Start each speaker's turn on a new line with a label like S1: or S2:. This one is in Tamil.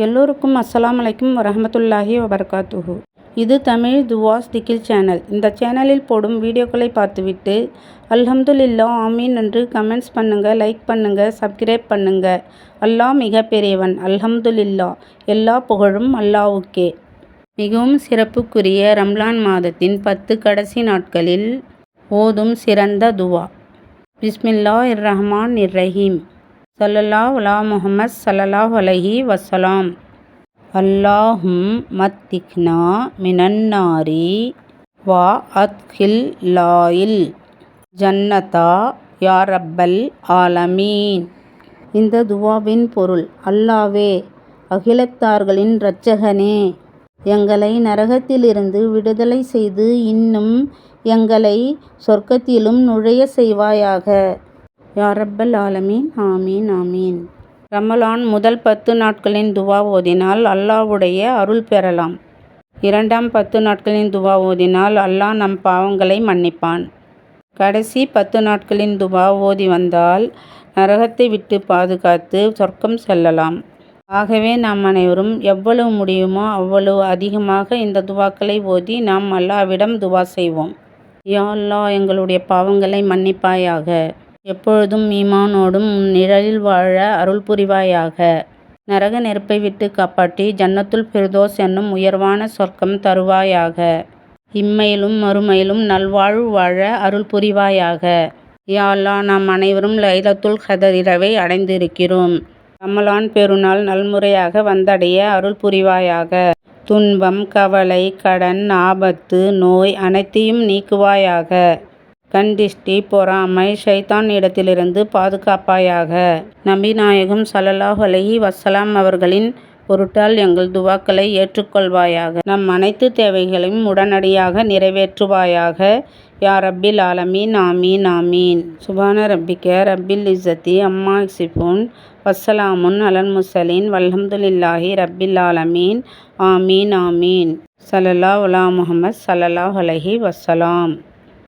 S1: எல்லோருக்கும் அஸ்ஸலாமு அலைக்கும் வரஹ்மத்துல்லாஹி வபரகாத்துஹு. இது தமிழ் துவாஸ் திகில் சேனல். இந்த சேனலில் போடும் வீடியோக்களை பார்த்துவிட்டு அல்ஹம்துலில்லாஹ் ஆமீன் என்று கமெண்ட்ஸ் பண்ணுங்கள், லைக் பண்ணுங்கள், சப்ஸ்கிரைப் பண்ணுங்கள். அல்லாஹ் மிக பெரியவன். அல்ஹம்துலில்லாஹ். எல்லா புகழும் அல்லாஹ்வுக்கே. மிகவும் சிறப்புக்குரிய ரம்லான் மாதத்தின் 10 கடைசி நாட்களில் ஓதும் சிறந்த துவா. பிஸ்மில்லாஹிர் ரஹ்மானிர் ரஹீம். ஸல்லல்லாஹு அலா முஹம்மத் ஸல்லல்லாஹு அலைஹி வஸல்லம். அல்லாஹும் மத்திக்னா மினன்னாரி வா அத்கில் லாயில் ஜன்னதா யா ரப்பல் ஆலமீன். இந்த துவாவின் பொருள்: அல்லாவே, அகிலத்தார்களின் இரட்சகனே, எங்களை நரகத்திலிருந்து விடுதலை செய்து இன்னும் எங்களை சொர்க்கத்திலும் நுழைய செய்வாயாக. யா ரப்பல் ஆலமீன். ஆமீன் ஆமீன். ரமலான் முதல் 10 நாட்களின் துவா ஓதினால் அல்லாஹ்வுடைய அருள் பெறலாம். இரண்டாம் 10 நாட்களின் துவா ஓதினால் அல்லாஹ் நம் பாவங்களை மன்னிப்பான். கடைசி 10 நாட்களின் துவா ஓதி வந்தால் நரகத்தை விட்டு பாதுகாத்து சொர்க்கம் செல்லலாம். ஆகவே நாம் அனைவரும் எவ்வளவு முடியுமோ அவ்வளவு அதிகமாக இந்த துவாக்களை ஓதி நாம் அல்லாஹ்விடம் துவா செய்வோம். யா அல்லாஹ், எங்களுடைய பாவங்களை மன்னிப்பாயாக. எப்பொழுதும் ஈமானோடும் உன் நிழலில் வாழ அருள் புரிவாயாக. நரக நெருப்பை விட்டு காப்பாற்றி ஜன்னத்துல் ஃபிர்தௌஸ் என்னும் உயர்வான சொர்க்கம் தருவாயாக. இம்மையிலும் மறுமையிலும் நல்வாழ்வு வாழ அருள் புரிவாயாக. யா அல்லாஹ், நாம் அனைவரும் லைலத்துல் கத்ர் இரவை அடைந்திருக்கிறோம். ரமலான் பெருநாள் நல்முறையாக வந்தடைய அருள் புரிவாயாக. துன்பம், கவலை, கடன், ஆபத்து, நோய் அனைத்தையும் நீக்குவாயாக. கண் திஷ்டி, பொறாமை, ஷைத்தான் இடத்திலிருந்து பாதுகாப்பாயாக. நபி நாயகம் ஸல்லல்லாஹு அலைஹி வஸல்லம் அவர்களின் பொருட்டால் எங்கள் துவாக்களை ஏற்றுக்கொள்வாயாக. நம் அனைத்து தேவைகளையும் உடனடியாக நிறைவேற்றுவாயாக. யா ரப்பில் ஆலமீன். ஆமீன் ஆமீன். சுபான ரப்பிக்க ரப்பில் இஸ்ஸத்தி அம்மா யசிஃபூன் வஸ்ஸலாமுன் அலல் முர்ஸலீன் வல்ஹம்துலில்லாஹி ரப்பில் ஆலமீன். ஆமீன் ஆமீன். ஸல்லல்லாஹு அலா முஹம்மத் ஸல்லல்லாஹு அலைஹி வஸல்லம்.